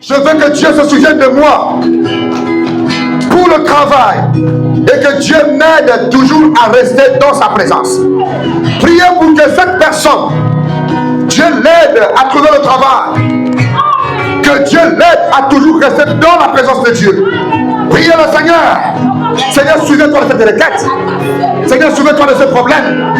Je veux que Dieu se souvienne de moi pour le travail et que Dieu m'aide toujours à rester dans sa présence. Priez pour que cette personne, Dieu l'aide à trouver le travail, que Dieu l'aide à toujours rester dans la présence de Dieu. Priez le Seigneur. Seigneur, souviens-toi de cette requête. Seigneur, souviens-toi de ce problème.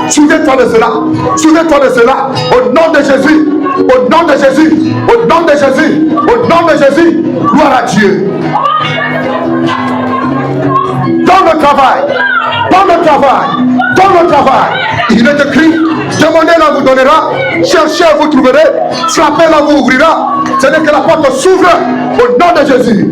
Souviens-toi de cela. Souviens-toi de cela. Au nom de Jésus. Au nom de Jésus. Au nom de Jésus. Au nom de Jésus. Gloire à Dieu. Dans le travail. Dans le travail. Dans le travail. Il est écrit, demandez, là vous donnera. Cherchez, vous trouverez. Frappez, là vous ouvrira. Ce n'est que la porte s'ouvre au nom de Jésus.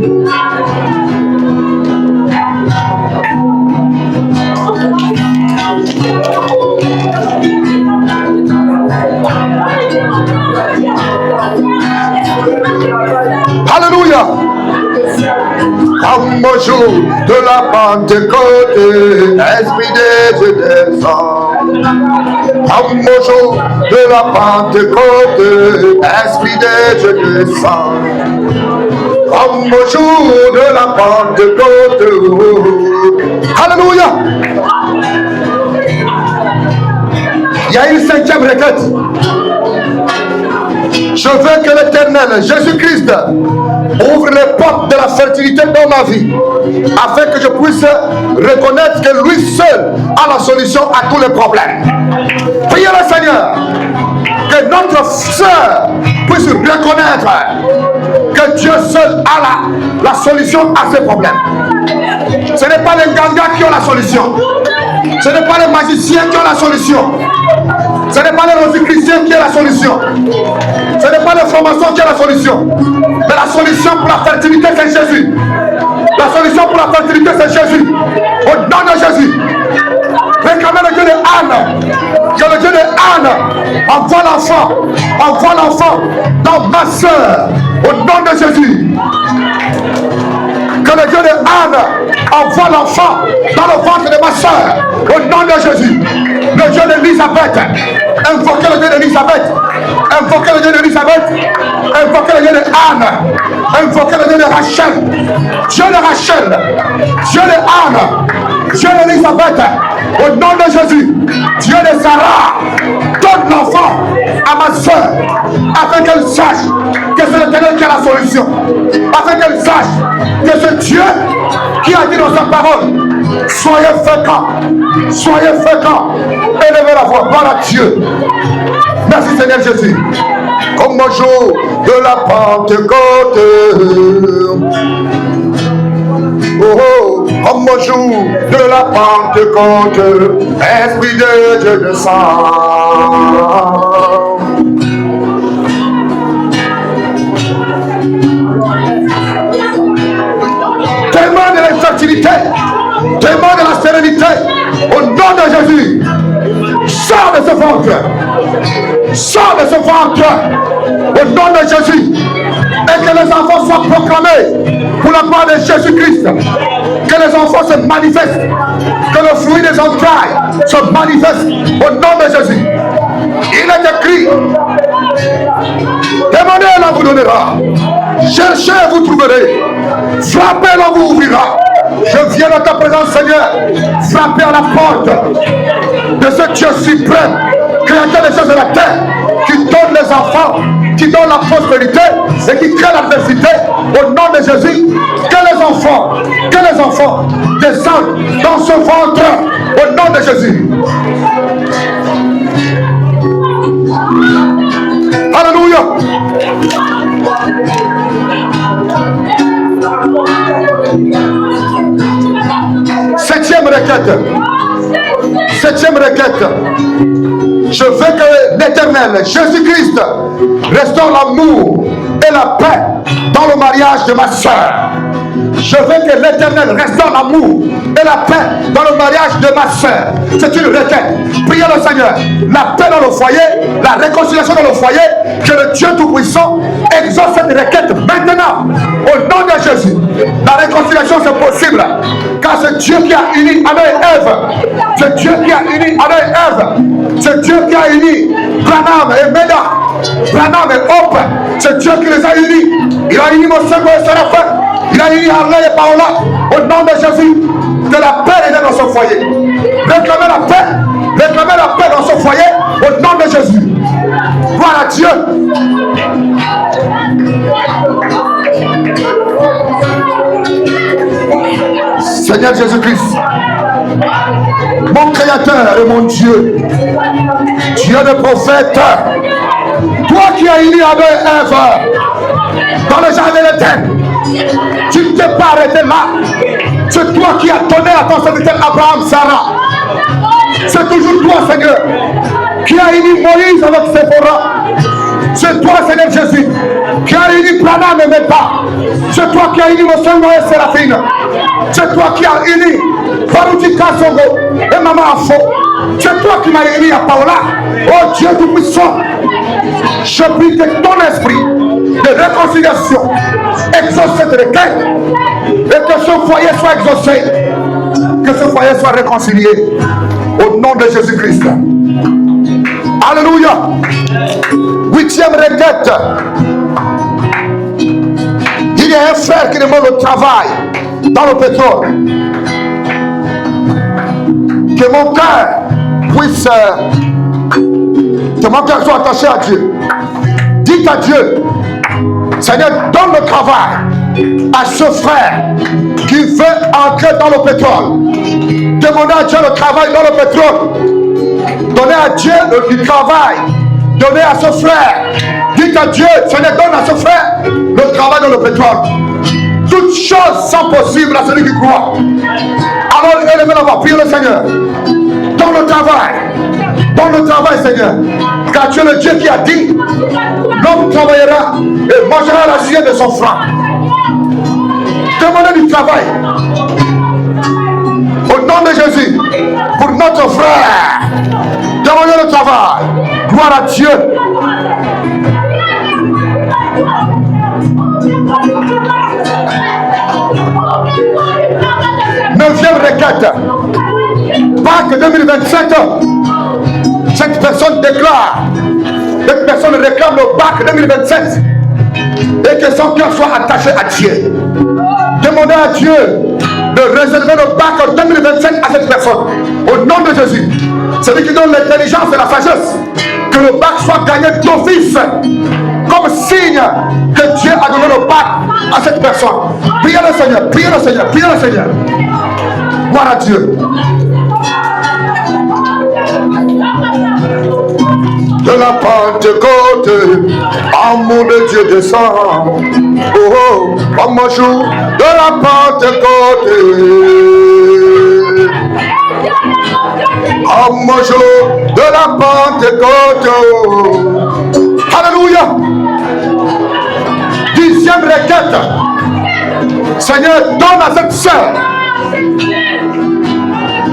Alléluia. Comme au jour de la Pentecôte, Esprit de Dieu descend. Comme au jour de la Pentecôte, Esprit de Dieu descend. Comme au jour de la Pentecôte. Alléluia. Il y a une cinquième requête. Je veux que l'Éternel, Jésus-Christ, ouvre les portes de la fertilité dans ma vie, afin que je puisse reconnaître que lui seul a la solution à tous les problèmes. Priez le Seigneur, que notre soeur puisse reconnaître que Dieu seul a la solution à ses problèmes. Ce n'est pas les gangas qui ont la solution. Ce n'est pas les magiciens qui ont la solution. Ce n'est pas les rosicruciens qui ont la solution. Ce n'est pas les francs-maçons qui ont la solution. Mais la solution pour la fertilité, c'est Jésus. La solution pour la fertilité, c'est Jésus. Au nom de Jésus. Réclamez le Dieu de Anne. Que le Dieu de Anne envoie l'enfant. Envoie l'enfant dans ma soeur. Au nom de Jésus. Que le Dieu de Anne envoie l'enfant dans le ventre de ma soeur. Au nom de Jésus. Le Dieu d'Élisabeth. Invoquez le Dieu d'Élisabeth. Invoquez le Dieu d'Élisabeth. Invoquez le Dieu de Anne. Invoquez le Dieu de Rachel. Dieu de Rachel. Dieu de Anne. Dieu d'Élisabeth. Au nom de Jésus. Dieu de Sarah. Donne l'enfant à ma soeur. Afin qu'elle sache que c'est l'Éternel qui a la solution. Afin qu'elle sache que c'est Dieu qui a dit dans sa parole. Soyez féconds. Soyez féconds. Élevez la voix. Gloire à Dieu. Merci Seigneur Jésus. Comme au jour de la Pentecôte. Oh, oh, comme au jour de la Pentecôte. Esprit de Dieu descend. Témoin de l'infertilité. Témoin de la sérénité. Au nom de Jésus. Sors de ce ventre. Sors de ce ventre. Au nom de Jésus. Et que les enfants soient proclamés pour la part de Jésus-Christ. Que les enfants se manifestent. Que le fruit des entrailles se manifeste au nom de Jésus. Il est écrit. Demandez, l'on vous donnera. Cherchez, vous trouverez. Frappez, l'on vous ouvrira. Je viens dans ta présence, Seigneur, frapper à la porte de ce Dieu suprême, créateur des choses de la terre, qui donne les enfants, qui donne la prospérité et qui crée l'adversité. Au nom de Jésus, que les enfants descendent dans ce ventre, au nom de Jésus. Alléluia. Septième requête. Je veux que l'Éternel, Jésus-Christ, restaure l'amour et la paix dans le mariage de ma soeur. Je veux que l'Éternel restaure l'amour et la paix dans le mariage de ma soeur. C'est une requête. Priez le Seigneur. La paix dans le foyer, la réconciliation dans le foyer. Que le Dieu Tout-Puissant exauce cette requête maintenant. Au nom de Jésus. La réconciliation, c'est possible. Car c'est Dieu qui a uni Adam et Ève. C'est Dieu qui a uni Adam et Ève. C'est Dieu qui a uni Branham et Meda. Branham et Hope. C'est Dieu qui les a unis. Il a uni Mosengo et Séraphin. Il a uni Harley et Paola. Au nom de Jésus, que la paix est dans son foyer. Réclamez la paix. Réclamez la paix dans son foyer. Au nom de Jésus. Gloire à Dieu. Seigneur Jésus-Christ, mon Créateur et mon Dieu, Dieu de prophète, toi qui as uni Adam et Ève dans le jardin d'Éden, tu ne t'es pas arrêté là. C'est toi qui as donné à ton serviteur Abraham, Sarah. C'est toujours toi, Seigneur, qui a uni Moïse avec Séphora. C'est toi, Seigneur Jésus, qui a uni Branham et Meta. C'est toi qui a uni Mosengo et Séraphine. C'est toi qui as uni Farouti Kasongo et Maman Afo. C'est toi qui m'as uni à Paola. Oh Dieu Tout-Puissant, je prie que ton esprit de réconciliation exauce cette requête et que ce foyer soit exaucé, que ce foyer soit réconcilié au nom de Jésus-Christ. Alléluia. 8e requête. Il y a un frère qui demande le travail dans le pétrole. Que mon cœur puisse, que mon cœur soit attaché à Dieu. Dites à Dieu, Seigneur, donne le travail à ce frère qui veut entrer dans le pétrole. Demandez à Dieu le travail dans le pétrole. Donnez à Dieu du travail. Donnez à ce frère. Dites à Dieu, Seigneur, donne à ce frère le travail dans le pétrole. Toutes choses sont possibles à celui qui croit. Alors, élevez la voix, priez le Seigneur. Donne le travail. Donne le travail, Seigneur. Car tu es le Dieu qui a dit, l'homme travaillera et mangera la sueur de son franc. Demandez du travail. Au nom de Jésus, pour notre frère, demandez le travail. Gloire à Dieu. Neuvième requête. Pâques 2027. Cette personne déclare, cette personne réclame le Pâques 2027 et que son cœur soit attaché à Dieu. Demandez à Dieu de réserver le Pâques 2027 à cette personne. Au nom de Jésus. Celui qui donne l'intelligence et la sagesse. Que le bac soit gagné d'office. Comme signe que Dieu a donné le bac à cette personne. Priez le Seigneur, priez le Seigneur, priez le Seigneur. Gloire à Dieu. De la Pentecôte, amour de Dieu descend. Oh, oh, comme un jour de la Pentecôte. Comme un jour de la Pentecôte. Alléluia. 10e requête. Seigneur, donne à cette sœur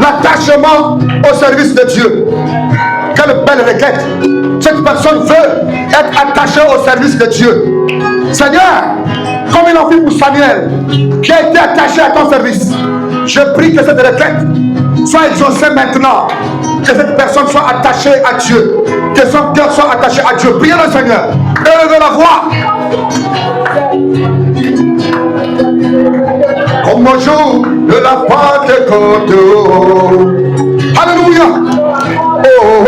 l'attachement au service de Dieu. Quelle belle requête. Cette personne veut être attachée au service de Dieu. Seigneur, comme il en fit pour Samuel, qui a été attaché à ton service, je prie que cette requête soit exaucée maintenant. Que cette personne soit attachée à Dieu. Que son cœur soit attaché à Dieu. Priez le Seigneur. Élevez la voix. Comme un jour de la Pentecôte. Alléluia. Oh, oh,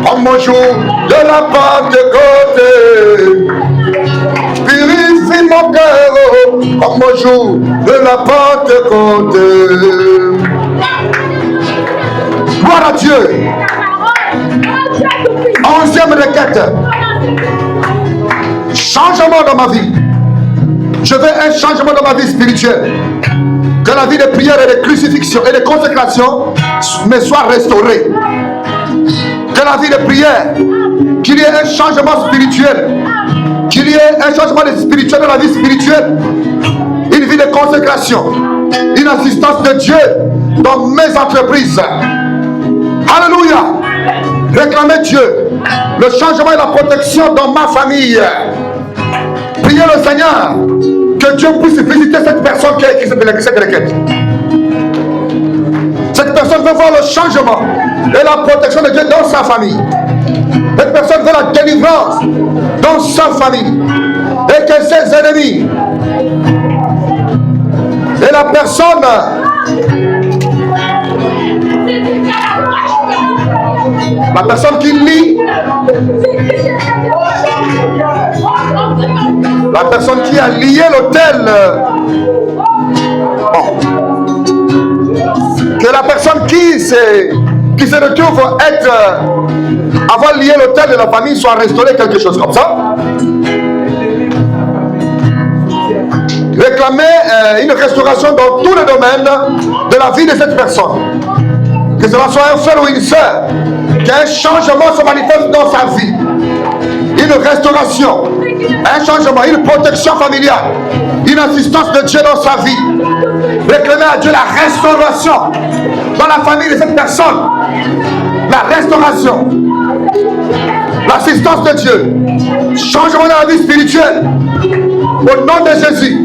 comme un jour de la Pentecôte. Purifie mon cœur, comme un jour de la Pentecôte. Gloire à Dieu. 11e requête. Changement dans ma vie. Je veux un changement dans ma vie spirituelle. Que la vie de prière et de crucifixion et de consécration me soit restaurée. Que la vie de prière, qu'il y ait un changement spirituel. Qu'il y ait un changement spirituel dans la vie spirituelle. Une vie de consécration. Une assistance de Dieu dans mes entreprises. Alléluia. Réclamez Dieu. Le changement et la protection dans ma famille. Priez le Seigneur Que Dieu puisse visiter cette personne qui a écrit cette requête. Cette personne veut voir le changement et la protection de Dieu dans sa famille. Cette personne veut la délivrance dans sa famille. Et que ses ennemis et la personne qui lit, la personne qui a lié l'autel, que la personne qui se retrouve avoir lié l'autel de la famille soit restaurée, quelque chose comme ça. Réclamer une restauration dans tous les domaines de la vie de cette personne. Que cela soit un frère ou une soeur, qu'un changement se manifeste dans sa vie. Une restauration, un changement, une protection familiale, une assistance de Dieu dans sa vie. Réclamer à Dieu la restauration dans la famille de cette personne. La restauration, l'assistance de Dieu, changement dans la vie spirituelle. Au nom de Jésus,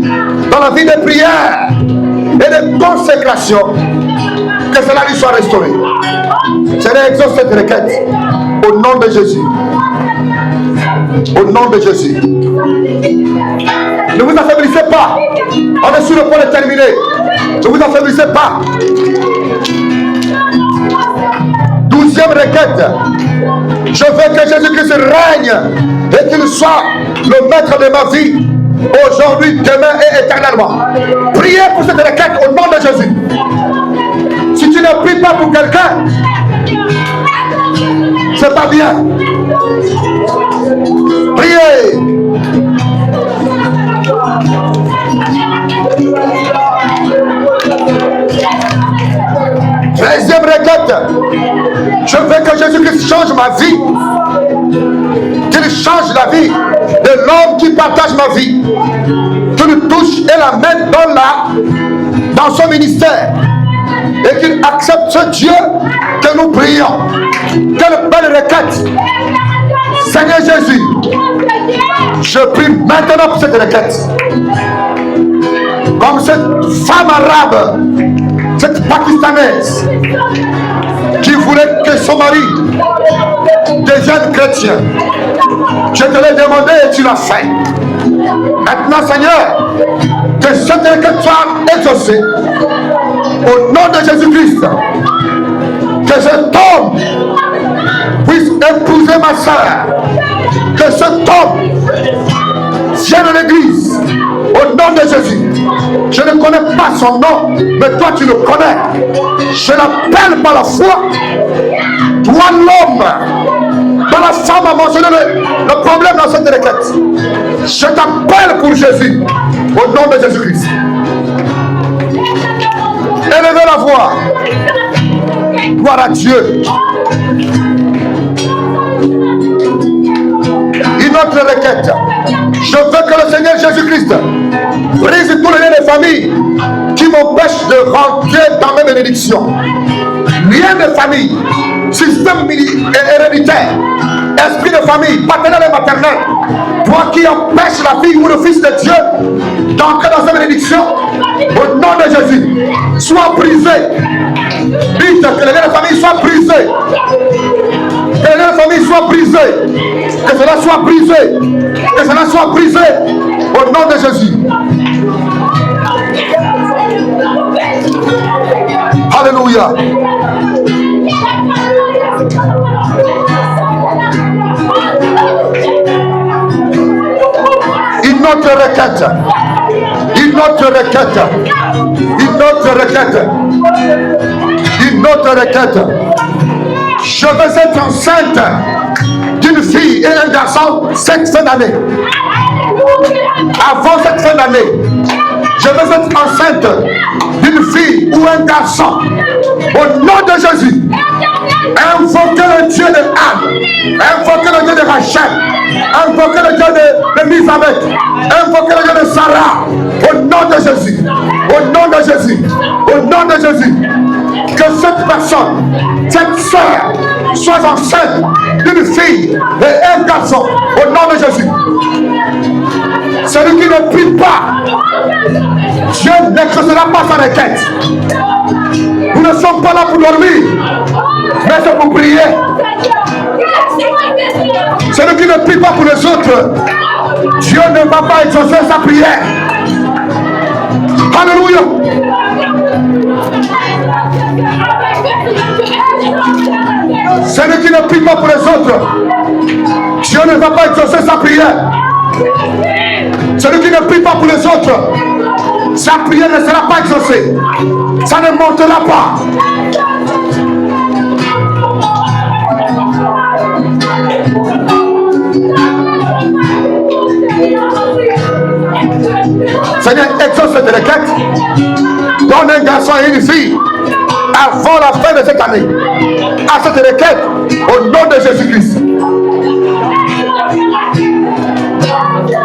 dans la vie de prière et de consécration, que cela lui soit restauré. Seigneur, exauce cette requête. Au nom de Jésus. Au nom de Jésus. Ne vous affaiblissez pas. On est sur le point de terminer. Ne vous affaiblissez pas. 12e requête. Je veux que Jésus-Christ règne et qu'il soit le maître de ma vie. Aujourd'hui, demain et éternellement. Priez pour cette requête au nom de Jésus. Si tu ne pries pas pour quelqu'un, c'est pas bien. Priez. Deuxième requête. Je veux que Jésus-Christ change ma vie. Qu'il change la vie de l'homme qui partage ma vie. Qu'il touche et la mette dans son ministère. Et qu'il accepte ce Dieu que nous prions. Quelle belle requête. Seigneur Jésus, je prie maintenant pour cette requête. Comme cette femme arabe, cette pakistanaise, qui voulait que son mari devienne chrétien. Je te l'ai demandé et tu l'as fait. Maintenant, Seigneur, que cette requête soit exaucée. Au nom de Jésus-Christ, que cet homme puisse épouser ma soeur. Que cet homme vienne à l'église. Au nom de Jésus. Je ne connais pas son nom, mais toi tu le connais. Je l'appelle par la foi. Toi l'homme, dans la femme a mentionné le problème dans cette requête. Je t'appelle pour Jésus. Au nom de Jésus-Christ. Élevez la voix. Gloire à Dieu. Une autre requête. Je veux que le Seigneur Jésus-Christ brise tous les liens de famille qui m'empêchent de rentrer dans mes bénédictions. Liens de famille, système héréditaire, esprit de famille, paternel et maternel. Toi qui empêches la fille ou le fils de Dieu d'entrer dans sa bénédiction, au nom de Jésus, sois brisé. Dites que les liens de famille soient brisés. Que les liens de famille soient brisés. Que cela soit brisé. Que cela soit brisé. Au nom de Jésus. Alléluia. Une autre requête. Une autre requête. Une autre requête. Une autre requête. Je veux être enceinte d'une fille et un garçon cette fin d'année. Avant cette fin d'année, je veux être enceinte d'une fille ou un garçon. Au nom de Jésus, invoquez le Dieu de Anne, invoquez le Dieu de Rachel, invoquez le Dieu de Elisabeth, invoquez le Dieu de Sarah. Au nom de Jésus, au nom de Jésus, au nom de Jésus, que cette personne, cette soeur, soit enceinte d'une fille et un garçon. Au nom de Jésus. Celui qui ne prie pas Dieu n'exaucera pas sa requête. Nous ne sommes pas là pour dormir, mais c'est pour prier. Celui qui ne prie pas pour les autres, Dieu ne va pas exaucer sa prière. Alléluia. Celui qui ne prie pas pour les autres, Dieu ne va pas exaucer sa prière. Celui qui ne prie pas pour les autres, sa prière ne sera pas exaucée. Ça ne montera pas. Seigneur, exauce cette requête. Donne un garçon et une fille avant la fin de cette année à cette requête au nom de Jésus-Christ.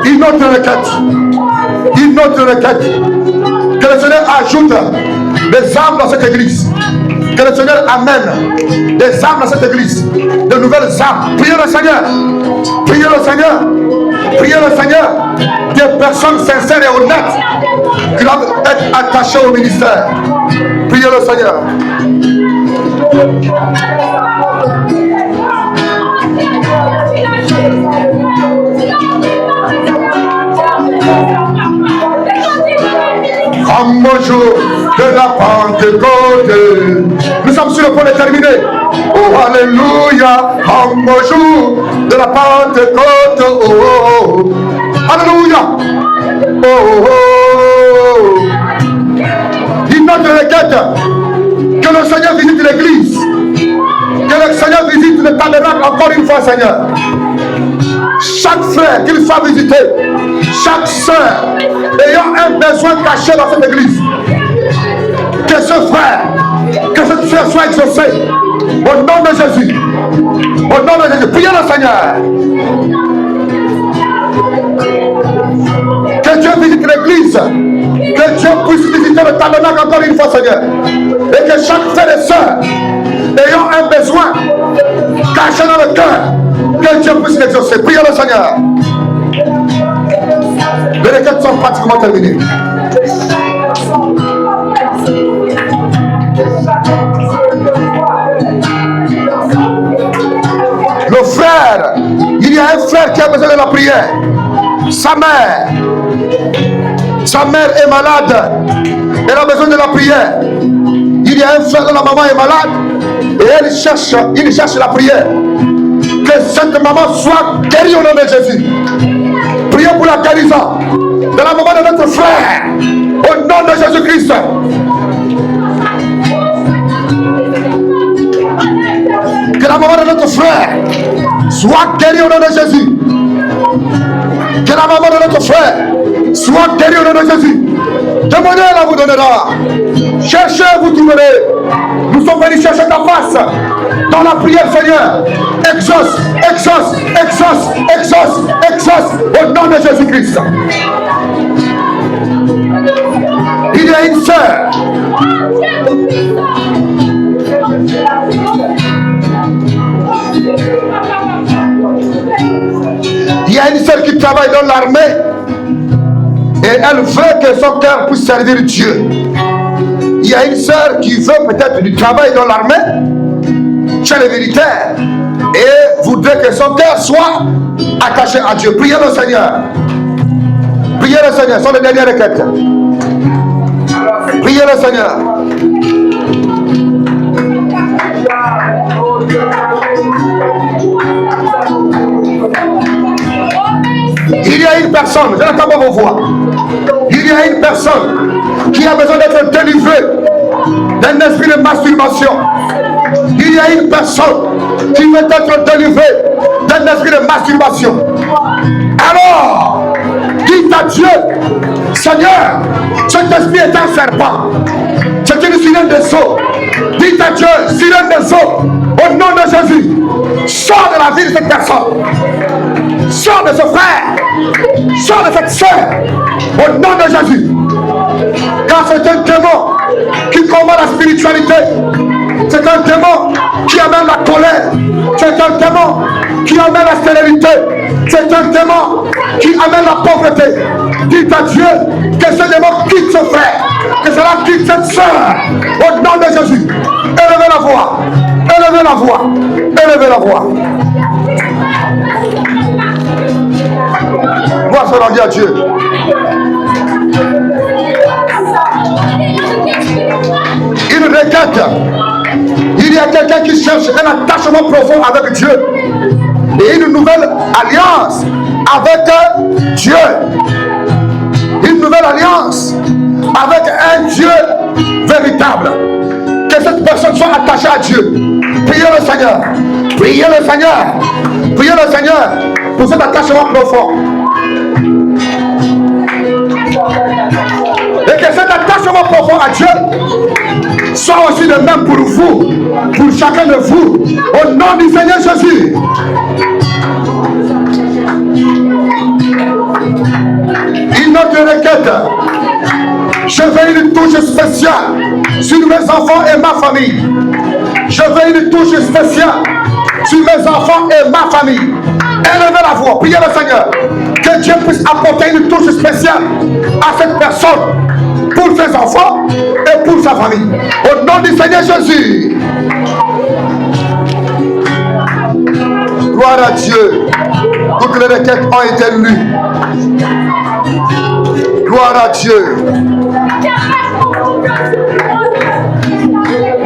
Une autre requête. Une autre requête. Que le Seigneur ajoute des âmes dans cette église. Que le Seigneur amène des âmes dans cette église. De nouvelles âmes. Priez le Seigneur. Priez le Seigneur. Priez le Seigneur. Des personnes sincères et honnêtes qui doivent être attachées au ministère. Priez le Seigneur. Comme au jour de la Pentecôte. Nous sommes sur le point de terminer. Oh, alléluia. Comme au jour de la Pentecôte. Oh, oh, oh. Alléluia. Oh, oh, oh. Une autre requête. Que le Seigneur visite l'église. Que le Seigneur visite le tabernacle encore une fois, Seigneur. Chaque frère qu'il soit visité, chaque soeur ayant un besoin caché dans cette église, que ce frère, que cette soeur soit exaucée au nom de Jésus. Au nom de Jésus, priez le Seigneur. Que Dieu visite l'église, que Dieu puisse visiter le tabernacle encore une fois, Seigneur, et que chaque frère et soeur ayant un besoin caché dans le cœur, que Dieu puisse l'exaucer. Priez le Seigneur. Les requêtes sont pratiquement terminées. Le frère, il y a un frère qui a besoin de la prière. Sa mère est malade. Elle a besoin de la prière. Il y a un frère dont la maman est malade et il cherche la prière. Que cette maman soit guérie au nom de Jésus. Priez pour la guérison de la maman de notre frère au nom de Jésus-Christ. Que la maman de notre frère soit guérie au nom de Jésus. Que la maman de notre frère soit guérie au nom de Jésus. Demandez, elle vous donnera. Cherchez, vous trouverez. Nous sommes venus chercher ta face dans la prière, Seigneur. Exauce, exauce, exauce, exauce, exauce au nom de Jésus-Christ. Il y a une sœur. Il y a une sœur qui travaille dans l'armée et elle veut que son cœur puisse servir Dieu. Il y a une sœur qui veut peut-être du travail dans l'armée chez les militaires et voudrait que son cœur soit attaché à Dieu. Priez le Seigneur. Priez le Seigneur. Ce sont les dernières requêtes. Priez le Seigneur. Il y a une personne, je n'entends pas vos voix. Il y a une personne qui a besoin d'être délivrée d'un esprit de masturbation. Il y a une personne qui veut être délivrée d'un esprit de masturbation. Alors, dites à Dieu, Seigneur, cet esprit est un serpent. C'est une sirène des eaux. Dites à Dieu, sirène des eaux, au nom de Jésus, sors de la vie de cette personne. Sors de ce frère. Sors de cette sœur. Au nom de Jésus. Car c'est un démon qui combat la spiritualité. C'est un démon qui amène la colère. C'est un démon qui amène la stérilité. C'est un démon qui amène la pauvreté. Dites à Dieu que ce démon quitte ce frère, que cela quitte cette soeur. Au nom de Jésus, élevez la voix. Élevez la voix. Élevez la voix. Moi, je rends à Dieu. Une requête. Il y a quelqu'un qui cherche un attachement profond avec Dieu et une nouvelle alliance avec Dieu. Une nouvelle alliance avec un Dieu véritable. Que cette personne soit attachée à Dieu. Priez le Seigneur. Priez le Seigneur. Priez le Seigneur pour cet attachement profond. Et que cet attachement profond à Dieu soit aussi le même pour vous, pour chacun de vous, au nom du Seigneur Jésus. Une autre requête. Je veux une touche spéciale sur mes enfants et ma famille. Je veux une touche spéciale sur mes enfants et ma famille. Élevez la voix, priez le Seigneur. Que Dieu puisse apporter une touche spéciale à cette personne, pour ses enfants et pour sa famille. Au nom du Seigneur Jésus. Gloire à Dieu. Toutes les requêtes ont été lues. Gloire à Dieu.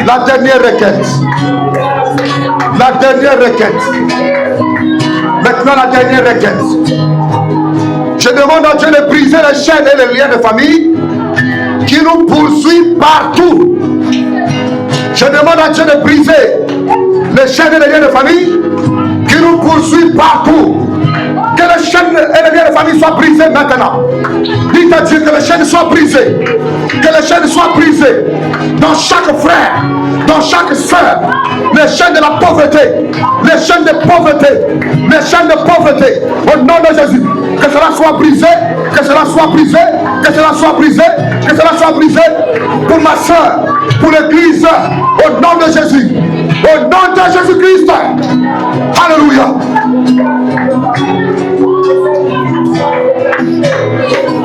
La dernière requête. La dernière requête. Maintenant la dernière requête. Je demande à Dieu de briser les chaînes et les liens de famille qui nous poursuivent partout. Je demande à Dieu de briser les chaînes et les liens de famille qui nous poursuivent partout. Que les chaînes et les liens de famille soient brisés maintenant. Dites à Dieu que les chaînes soient brisées. Que les chaînes soient brisées dans chaque frère, dans chaque soeur. Les chaînes de la pauvreté, les chaînes de pauvreté, les chaînes de pauvreté. Au nom de Jésus, que cela soit brisé, que cela soit brisé, que cela soit brisé, que cela soit brisé pour ma soeur, pour l'église, au nom de Jésus, au nom de Jésus-Christ. Alléluia.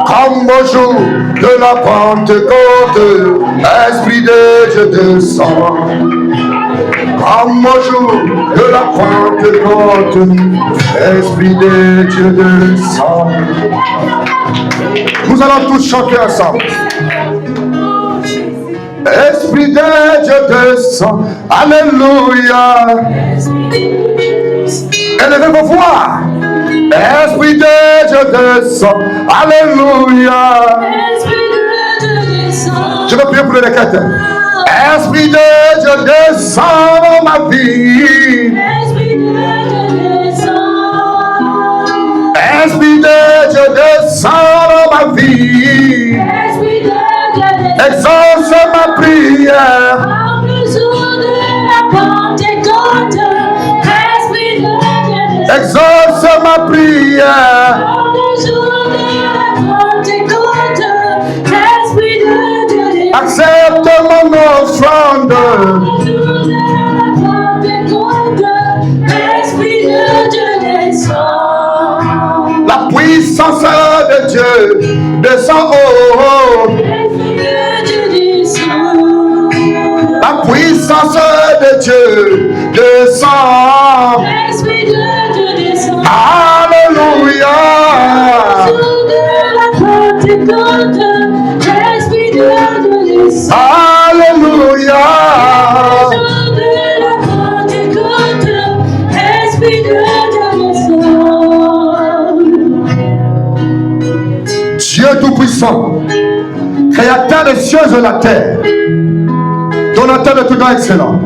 Comme au jour de la Pentecôte, Esprit de Dieu descend. Comme au jour de la Pentecôte, Esprit de Dieu descend. Nous allons tous chanter ensemble. Esprit de Dieu descend. Alléluia. Élevez vos voix. Esprit de Dieu descend. Alléluia. Je vais prier pour les requêtes. Esprit de Dieu descend dans ma vie. Esprit de Dieu descend dans ma vie. Exauce ma prière. Exauce ma prière. Accepte mon offrande. La puissance de Dieu descend haut. La puissance de Dieu descend. Alléluia. Alléluia. Dieu Tout-Puissant, Créateur des cieux et de la terre, donateur de tout don excellent,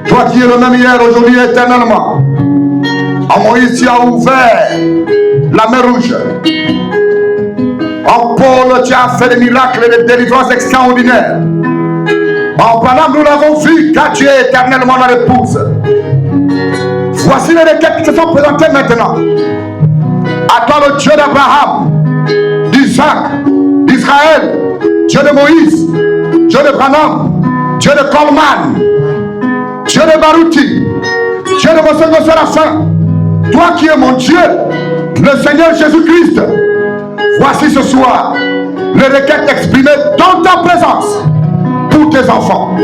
toi qui es le même hier, aujourd'hui et éternellement. En Moïse, tu as ouvert la mer rouge. En Paul, tu as fait des miracles et des délivrances extraordinaires. En Branham, nous l'avons vu, car tu es éternellement dans l'épouse. Voici les requêtes qui se sont présentées maintenant. À toi, le Dieu d'Abraham, d'Isaac, d'Israël, Dieu de Moïse, Dieu de Branham, Dieu de Coleman, Dieu de Barouti, Dieu de mon Seigneur Séraphin, toi qui es mon Dieu, le Seigneur Jésus-Christ, voici ce soir les requêtes exprimées dans ta présence pour tes enfants.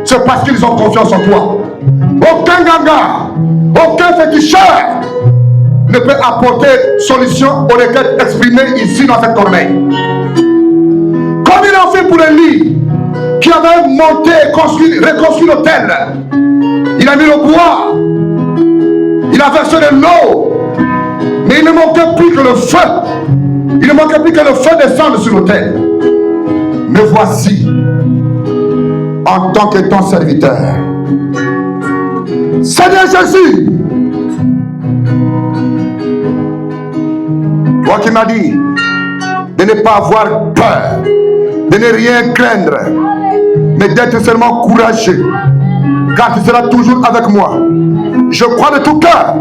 C'est parce qu'ils ont confiance en toi. Aucun ganga, aucun féticheur ne peut apporter solution aux requêtes exprimées ici dans cette corbeille. Comme il a fait pour Élie, qui avait monté et reconstruit l'autel. Il a mis le bois, il a versé de l'eau, mais il ne manquait plus que le feu. Il ne manquait plus que le feu descende sur l'autel. Me voici en tant que ton serviteur. Seigneur Jésus, toi qui m'as dit de ne pas avoir peur, de ne rien craindre, mais d'être seulement courageux, car tu seras toujours avec moi. Je crois de tout cœur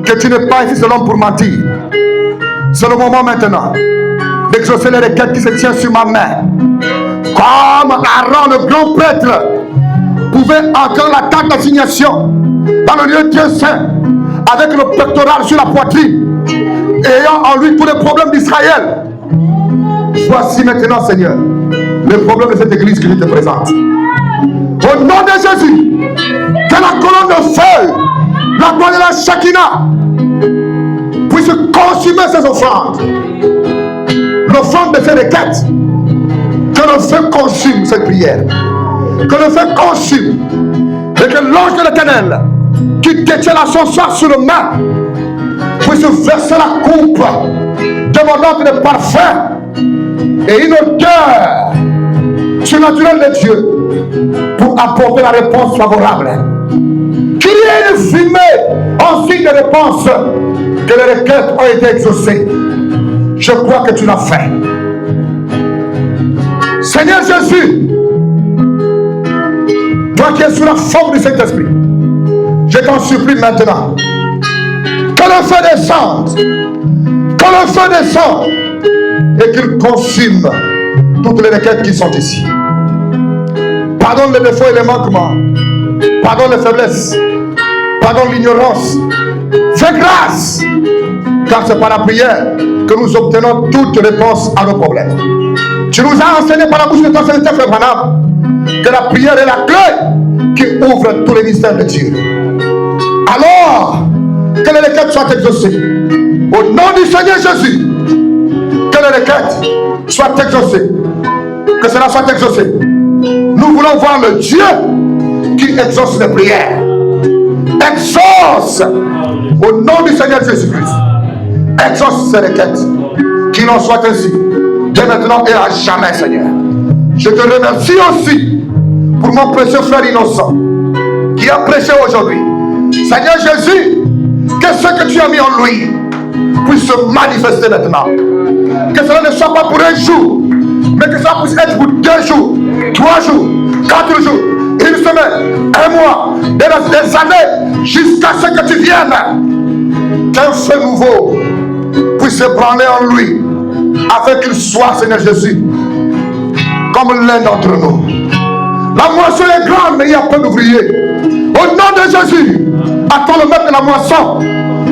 que tu n'es pas ici seulement pour mentir. C'est le moment maintenant d'exaucer les requêtes qui se tiennent sur ma main. Comme Aaron, le grand prêtre, pouvait entrer la tente d'assignation dans le lieu Dieu saint avec le pectoral sur la poitrine, ayant en lui tous les problèmes d'Israël. Voici maintenant, Seigneur, le problème de cette église que je te présente. Au nom de Jésus, que la colonne de feu, la gloire de la Shekinah, puisse consumer ces offrandes. L'offrande de ces requêtes. Que le feu consume cette prière. Que le feu consume. Et que l'ange de l'Éternel, qui détient la soir sur le main, puisse verser la coupe demandante de parfum et une odeur surnaturelle de Dieu pour apporter la réponse favorable. Qu'il y ait une fumée en signe de réponse que les requêtes ont été exaucées. Je crois que tu l'as fait. Seigneur Jésus, toi qui es sous la forme du Saint-Esprit, je t'en supplie maintenant que le feu descende, que le feu descende et qu'il consume toutes les requêtes qui sont ici. Pardonne les défauts et les manquements, pardonne les faiblesses, pardonne l'ignorance. Fais grâce, car c'est par la prière que nous obtenons toute réponse à nos problèmes. Tu nous as enseigné par la bouche de ton serviteur Frère Branham que la prière est la clé qui ouvre tous les mystères de Dieu. Alors, que les requêtes soient exaucées. Au nom du Seigneur Jésus, que les requêtes soient exaucées. Que cela soit exaucé. Nous voulons voir le Dieu qui exauce les prières. Exauce au nom du Seigneur Jésus-Christ. Exauce ces requêtes. Qu'il en soit ainsi. Dès maintenant et à jamais, Seigneur. Je te remercie aussi pour mon précieux frère innocent qui a prêché aujourd'hui. Seigneur Jésus, que ce que tu as mis en lui puisse se manifester maintenant. Que cela ne soit pas pour un jour, mais que ça puisse être pour 2 jours, 3 jours, 4 jours, 1 semaine, 1 mois, des années, jusqu'à ce que tu viennes. Qu'un feu nouveau puisse se branler en lui, afin qu'il soit, Seigneur Jésus, comme l'un d'entre nous. La moisson est grande, mais il y a peu d'ouvriers. Au nom de Jésus, attends le maître de la moisson.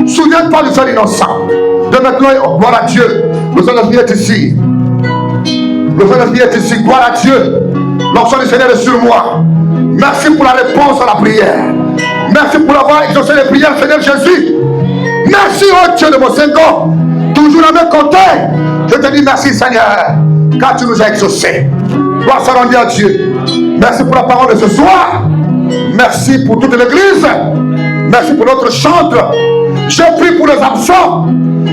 Souviens-toi du frère innocent. De maintenant, gloire à Dieu. Le Saint-Esprit est ici. Le Saint-Esprit est ici. Gloire à Dieu. L'onction du Seigneur est sur moi. Merci pour la réponse à la prière. Merci pour avoir exaucé les prières, Seigneur Jésus. Merci, oh Dieu de mon Seigneur. Toujours à mes côtés. Je te dis merci, Seigneur, car tu nous as exaucés. Gloire soit rendue à Dieu. Merci pour la parole de ce soir. Merci pour toute l'église. Merci pour notre chantre. Je prie pour les absents.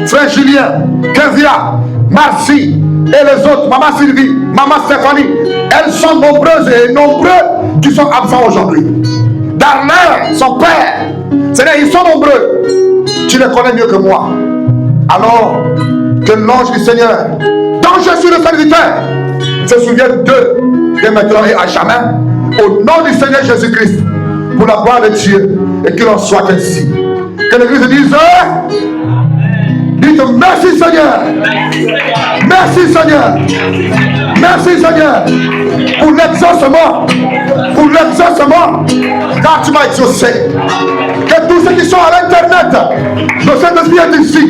Frère Julien, Kevia, Marcy et les autres. Maman Sylvie, Maman Stéphanie. Elles sont nombreuses et nombreux qui sont absents aujourd'hui. Darlin, son père. Seigneur, ils sont nombreux. Tu les connais mieux que moi. Alors, que l'ange du Seigneur, dont je suis le serviteur, se souvienne d'eux, dès maintenant et à jamais, au nom du Seigneur Jésus-Christ, pour la gloire de Dieu, et qu'il en soit ainsi. Que l'Église dise, dites merci Seigneur. Merci Seigneur. Merci Seigneur pour l'exaucement. Pour l'exaucement. Car tu m'as exaucé. Que tous ceux qui sont à l'internet, le Saint-Esprit est ici.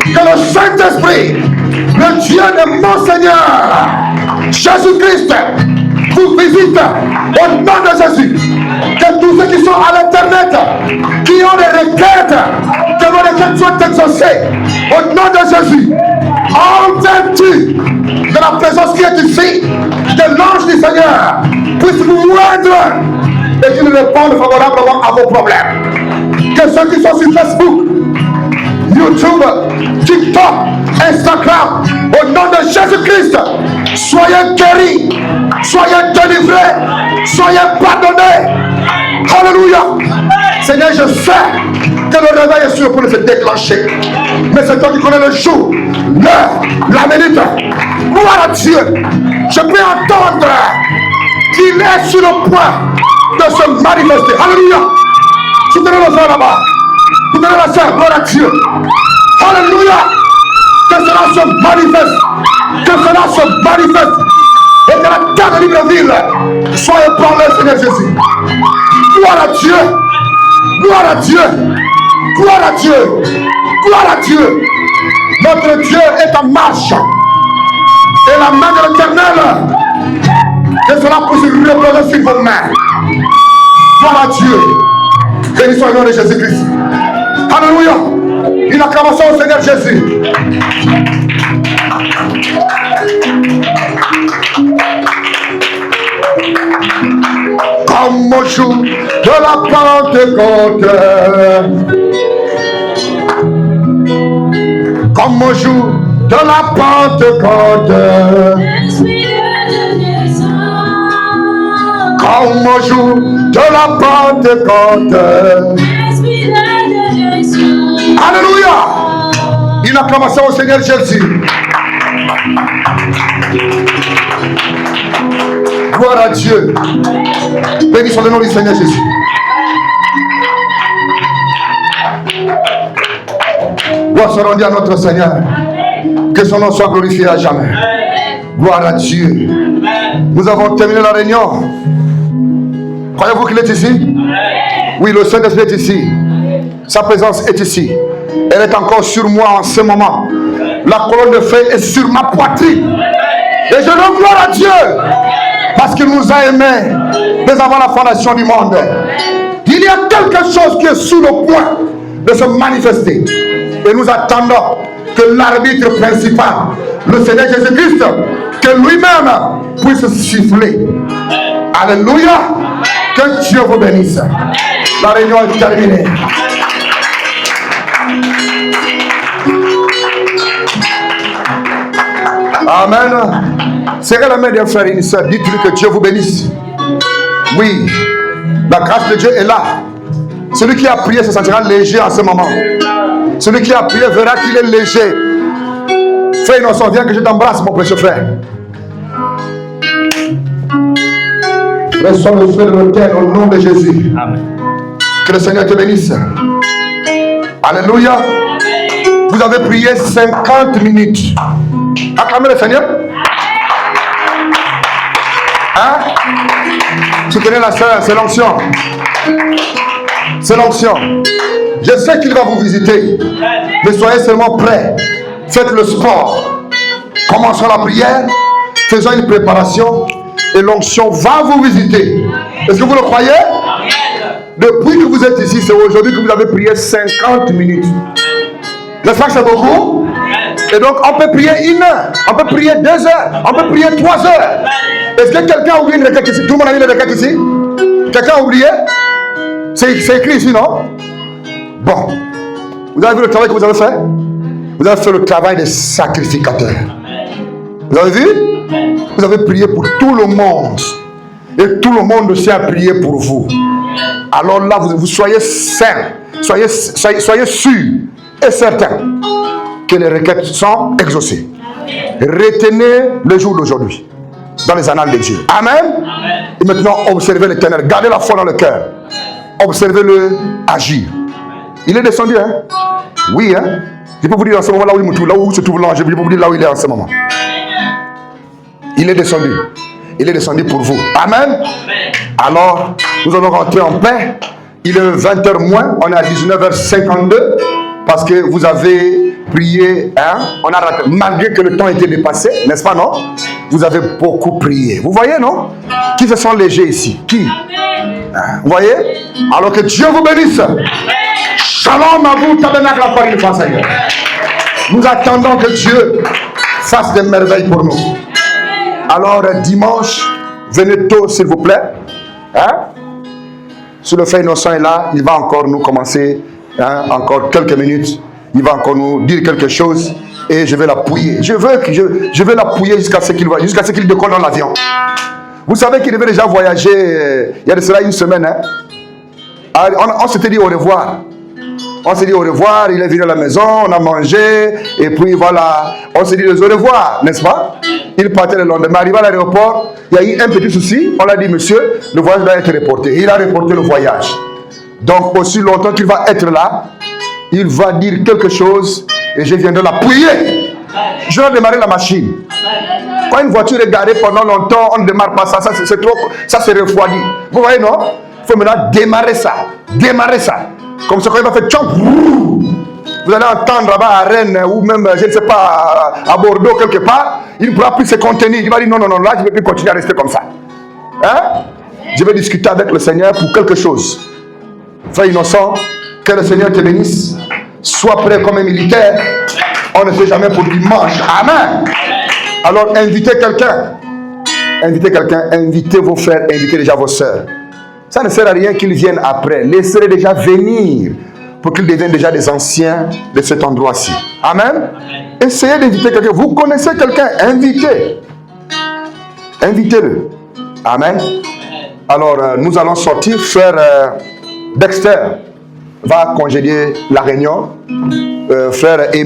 Que le Saint-Esprit, le Dieu de mon Seigneur, Jésus-Christ, vous visite au nom de Jésus. Que tous ceux qui sont à l'internet, qui ont des requêtes, que vos requêtes soient exaucées au nom de Jésus. En vertu de la présence qui est ici, que l'ange du Seigneur puisse vous moindre et qu'il réponde favorablement à vos problèmes. Que ceux qui sont sur Facebook, YouTube, TikTok, Instagram, au nom de Jésus-Christ, soyez guéris, soyez délivrés, soyez pardonnés. Alléluia. Seigneur, je sais que le réveil est sûr pour se déclencher. Mais c'est toi qui connais le jour, l'heure, la minute. Gloire à Dieu. Je peux entendre qu'il est sur le point de se manifester. Alléluia. Soutenez le frère là-bas. Soutenez la sœur. Gloire à Dieu. Alléluia. Que cela se manifeste. Que cela se manifeste. Et que la terre de Libreville soit ébranlée, Seigneur Jésus. Gloire à Dieu. Gloire à Dieu. Gloire à Dieu. Gloire à Dieu. Notre Dieu est en marche. Et la main de l'Éternel, que cela puisse reposer sur vos mains. Gloire à Dieu. Bénissons le nom de Jésus-Christ. Alléluia. Une acclamation au Seigneur Jésus. Comme au jour de la Pentecôte, comme au jour de la Pentecôte, comme au jour de la Pentecôte. Alléluia. Une acclamation au Seigneur Jésus. Gloire à Dieu. Bénissons le nom du Seigneur Jésus. Gloire soit rendue à notre Seigneur. Que son nom soit glorifié à jamais. Gloire à Dieu. Nous avons terminé la réunion. Croyez-vous qu'il est ici? Oui, le Saint-Esprit est ici. Sa présence est ici. Elle est encore sur moi en ce moment. La colonne de feu est sur ma poitrine. Et je rends gloire à Dieu. Parce qu'il nous a aimés dès avant la fondation du monde. Il y a quelque chose qui est sous le point de se manifester. Et nous attendons que l'arbitre principal, le Seigneur Jésus-Christ, que lui-même puisse siffler. Alléluia. Que Dieu vous bénisse. La réunion est terminée. Amen. Serrez la main d'un frère et une soeur. Dites-lui que Dieu vous bénisse. Oui, la grâce de Dieu est là. Celui qui a prié se sentira léger en ce moment. Celui qui a prié verra qu'il est léger. Frère innocent, viens que je t'embrasse, mon précieux frère. Reçois le feu de l'autel au nom de Jésus. Amen. Que le Seigneur te bénisse. Alléluia. Vous avez prié 50 minutes. Acclamez le Seigneur. Hein? Soutenez la sœur, c'est l'onction. C'est l'onction. Je sais qu'il va vous visiter. Mais soyez seulement prêts. Faites le sport. Commençons la prière. Faisons une préparation. Et l'onction va vous visiter. Est-ce que vous le croyez? Depuis que vous êtes ici, c'est aujourd'hui que vous avez prié 50 minutes. N'est-ce pas que c'est beaucoup? Et donc on peut prier 1 heure, on peut prier 2 heures, on peut prier 3 heures. Est-ce que quelqu'un a oublié une requête ici? Tout le monde a mis une requête ici? Quelqu'un a oublié? C'est écrit ici, non? Bon. Vous avez vu le travail que vous avez fait? Vous avez fait le travail des sacrificateurs. Vous avez vu? Vous avez prié pour tout le monde. Et tout le monde aussi a prié pour vous. Alors là, vous soyez sains. Soyez sûrs et certains que les requêtes sont exaucées. Retenez le jour d'aujourd'hui dans les annales de Dieu. Amen. Et maintenant, observez l'Éternel. Gardez la foi dans le cœur. Observez-le agir. Il est descendu, hein? Oui, hein? Je peux vous dire en ce moment là où il me trouve, là où se trouve l'ange, je peux vous dire là où il est en ce moment. Il est descendu. Il est descendu pour vous. Amen. Alors, nous allons rentrer en paix. Il est 20h moins, on est à 19h52 parce que vous avez prié, hein? On a raté, malgré que le temps était dépassé, n'est-ce pas, non? Vous avez beaucoup prié. Vous voyez, non? Qui se sent léger ici? Qui? Hein? Vous voyez? Alors que Dieu vous bénisse. Shalom à vous, tabernacle à Paris, Seigneur. Nous attendons que Dieu fasse des merveilles pour nous. Alors, dimanche, venez tôt, s'il vous plaît. Hein? Si le frère innocent est là, il va encore nous commencer, hein, encore quelques minutes. Il va encore nous dire quelque chose et je vais l'appuyer. Je vais l'appuyer jusqu'à ce qu'il décolle dans l'avion. Vous savez qu'il devait déjà voyager il y a de cela une semaine. Hein? On s'était dit au revoir. On s'est dit au revoir, il est venu à la maison, on a mangé, et puis voilà, on s'est dit au revoir, n'est-ce pas? Il partait le lendemain, arrivé à l'aéroport, il y a eu un petit souci, on l'a dit, monsieur, le voyage doit être reporté. Il a reporté le voyage. Donc, aussi longtemps qu'il va être là, il va dire quelque chose, et je viendrai l'appuyer. Je vais démarrer la machine. Quand une voiture est garée pendant longtemps, on ne démarre pas ça, c'est trop, ça se refroidit. Vous voyez, non? Il faut maintenant démarrer ça. Comme ça, quand il va faire tchomp, vous allez entendre là-bas à Rennes ou même, je ne sais pas, à Bordeaux quelque part, il ne pourra plus se contenir. Il va dire non, là, je ne vais plus continuer à rester comme ça. Hein? Je vais discuter avec le Seigneur pour quelque chose. Frère innocent, que le Seigneur te bénisse. Sois prêt comme un militaire. On ne sait jamais pour dimanche. Amen. Alors, invitez quelqu'un. Invitez vos frères, invitez déjà vos sœurs. Ça ne sert à rien qu'ils viennent après. Laissez-les déjà venir pour qu'ils deviennent déjà des anciens de cet endroit-ci. Amen. Essayez d'inviter quelqu'un. Vous connaissez quelqu'un, invitez. Invitez-le. Amen. Alors, nous allons sortir. Frère Dexter va congédier la réunion. Frère Amy